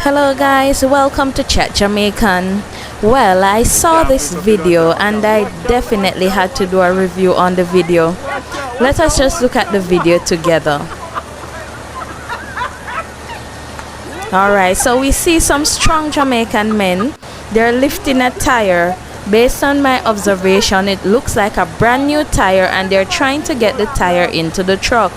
Hello guys, welcome to Chat Jamaican. Well, I saw this video and I definitely had to do a review on the video. Let us just look at the video together. Alright, so we see some strong Jamaican men. They're lifting a tire. Based on my observation, it looks like a brand new tire and they're trying to get the tire into the truck.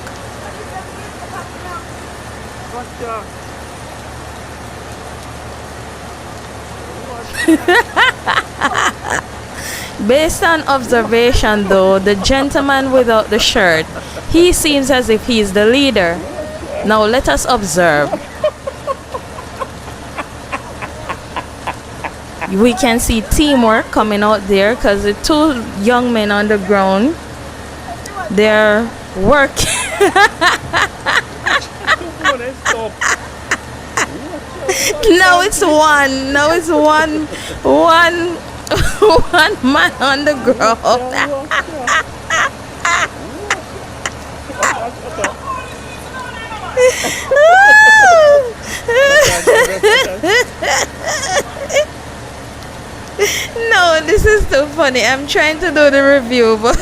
Based on observation though, the gentleman without the shirt, he seems as if he's the leader. Now let us observe. We can see teamwork coming out there because the two young men on the ground, they're working. Now it's one. Now it's one man on the ground. No, this is too funny. I'm trying to do the review, but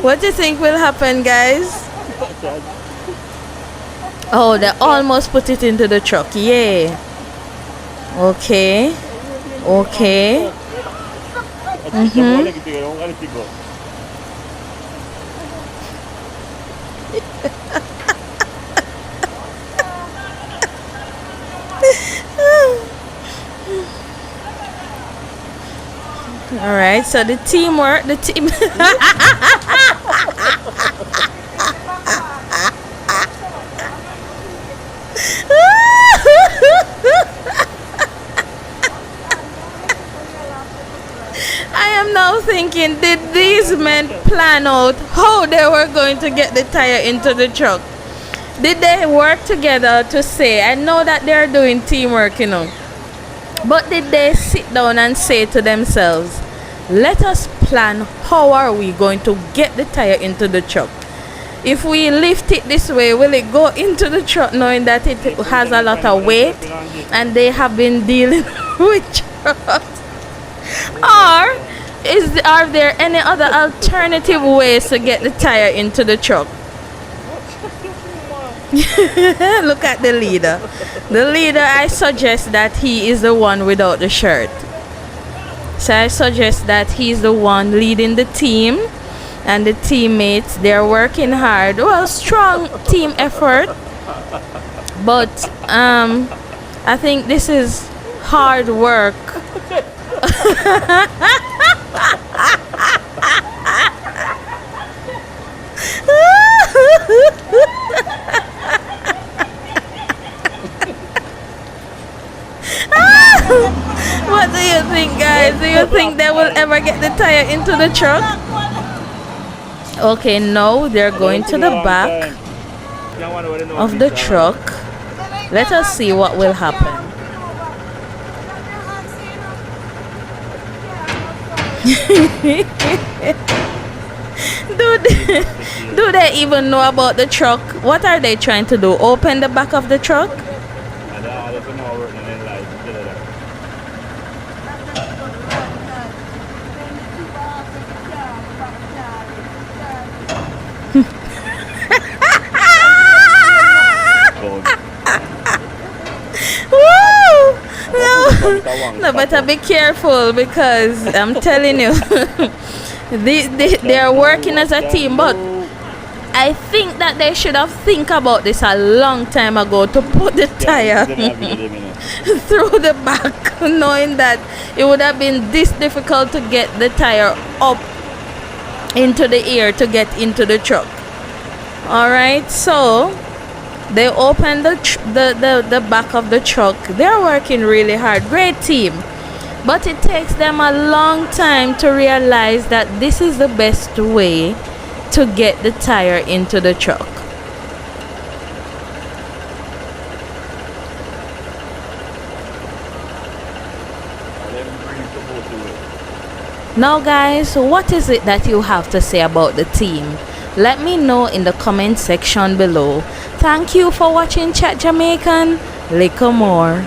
what do you think will happen, guys? Oh, they almost put it into the truck. Yeah. Okay. Okay. All right, so the teamwork, the team. I am now thinking, did these men plan out how they were going to get the tire into the truck? Did they work together to say, I know that they're doing teamwork, you know, but did they sit down and say to themselves, let us plan how are we going to get the tire into the truck? If we lift it this way, will it go into the truck knowing that it has a lot of weight and they have been dealing with trucks? Or are there any other alternative ways to get the tire into the truck? Look at the leader. The leader, I suggest that he is the one without the shirt. So I suggest that he's the one leading the team, and the teammates, they're working hard. Well, strong team effort. But I think this is hard work. What do you think, guys? Do you think they will ever get the tire into the truck? Okay, no, they're going to the back of the truck. Let us see what will happen. Do they even know about the truck? What are they trying to do? Open the back of the truck? No, better be careful because I'm telling you, they are working as a team. But I think that they should have think about this a long time ago to put the tire through the back, knowing that it would have been this difficult to get the tire up into the air to get into the truck. All right, so they opened the back of the truck. They're working really hard. Great team. But it takes them a long time to realize that this is the best way to get the tire into the truck. Now guys, what is it that you have to say about the team? Let me know in the comment section below. Thank you for watching Chat Jamaican. Little more.